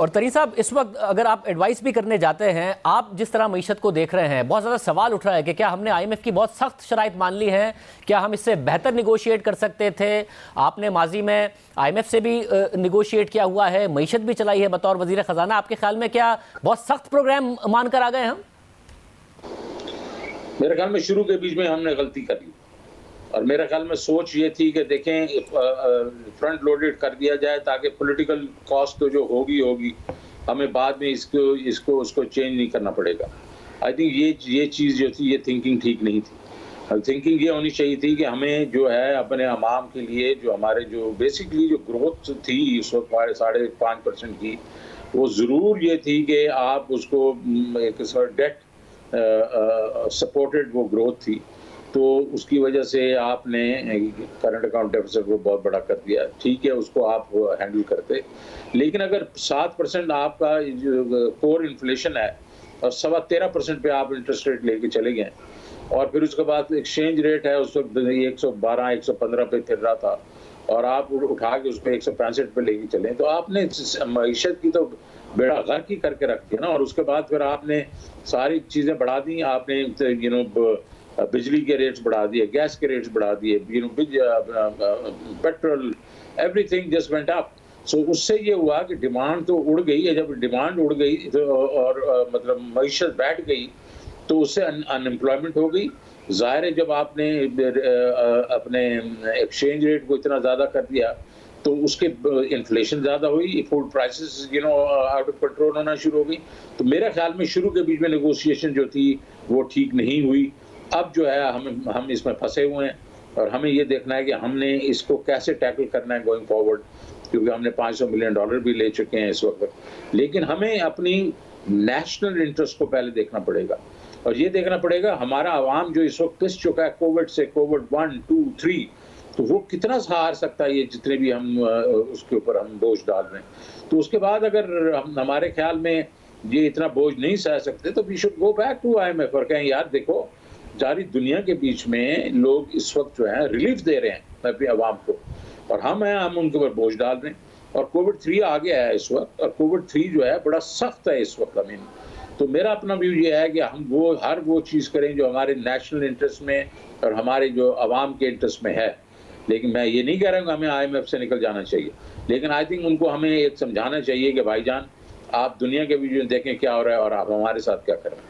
और तरीन साहब, इस वक्त अगर आप एडवाइस भी करने जाते हैं, आप जिस तरह मईशत को देख रहे हैं, बहुत ज़्यादा सवाल उठ रहा है कि क्या हमने IMF की बहुत सख्त शराइत मान ली हैं, क्या हम इससे बेहतर निगोशिएट कर सकते थे। आपने माजी में IMF से भी निगोशिएट किया हुआ है, मईशत भी चलाई है बतौर वजीर ख़जाना। आपके ख्याल में क्या बहुत सख्त प्रोग्राम मान कर आ गए हम? मेरे ख्याल में शुरू के बीच में हमने गलती कर ली और मेरे ख्याल में सोच ये थी कि देखें फ्रंट लोडेड कर दिया जाए ताकि पॉलिटिकल कॉस्ट तो जो होगी हमें बाद में उसको चेंज नहीं करना पड़ेगा। आई थिंक ये चीज़ जो थी, ये थिंकिंग ठीक नहीं थी। थिंकिंग ये होनी चाहिए थी कि हमें जो है अपने अवाम के लिए जो हमारे जो बेसिकली जो ग्रोथ थी उस वक्त 5.5% की, वो ज़रूर ये थी कि आप उसको एक डेट सपोर्टेड वो ग्रोथ थी, तो उसकी वजह से आपने करंट अकाउंट डेफिसिट को बहुत बड़ा कर दिया। ठीक है, उसको आप हैंडल करते, लेकिन अगर 7% आपका जो कोर इन्फ्लेशन है और 13.25% पे आप इंटरेस्ट रेट लेके चले गए और फिर उसके बाद एक्सचेंज रेट है उस वक्त 112-115 पे फिर रहा था और आप उठा के उसको 165 पे लेके चले, तो आपने मईशत की तो बेड़ा गर्क ही करके रख दिया ना। और उसके बाद फिर आपने सारी चीज़ें बढ़ा दी, आपने बिजली के रेट्स बढ़ा दिए, गैस के रेट्स बढ़ा दिए, petrol, everything just went up. So उससे ये हुआ कि डिमांड तो उड़ गई है। जब डिमांड उड़ गई तो और मतलब मईशत बैठ गई तो उससे अनएम्प्लॉयमेंट हो गई। ज़ाहिर है, जब आपने अपने एक्सचेंज रेट को इतना ज़्यादा कर दिया तो उसके इन्फ्लेशन ज़्यादा हुई, food prices out of control होना शुरू हो गई। तो मेरे ख्याल में शुरू के बीच में नेगोशिएशन जो थी वो ठीक नहीं हुई। अब जो है हम इसमें फंसे हुए हैं और हमें ये देखना है कि हमने इसको कैसे टैकल करना है गोइंग फॉरवर्ड, क्योंकि हमने $500 मिलियन भी ले चुके हैं इस वक्त। लेकिन हमें अपनी नेशनल इंटरेस्ट को पहले देखना पड़ेगा और ये देखना पड़ेगा हमारा अवाम जो इस वक्त पिस चुका है कोविड से, कोविड 1, 2, 3, तो वो कितना सहार सकता है ये जितने भी हम उसके ऊपर हम बोझ डाल रहे हैं। तो उसके बाद अगर हमारे ख्याल में ये इतना बोझ नहीं सह सकते तो we should go back to IMF और कहें यार देखो, सारी दुनिया के बीच में लोग इस वक्त जो है रिलीफ दे रहे हैं अपने अवाम को और हम उनके ऊपर बोझ डाल रहे हैं। और कोविड 3 आ गया है इस वक्त और कोविड 3 जो है बड़ा सख्त है इस वक्त। तो मेरा अपना व्यू ये है कि हम हर वो चीज़ करें जो हमारे नेशनल इंटरेस्ट में और हमारे जो अवाम के इंटरेस्ट में है। लेकिन मैं ये नहीं कह रहा हूँ हमें IMF से निकल जाना चाहिए, लेकिन आई थिंक उनको हमें एक समझाना चाहिए कि भाईजान आप दुनिया के वीडियो देखें क्या हो रहा है और आप हमारे साथ क्या कर रहे हैं।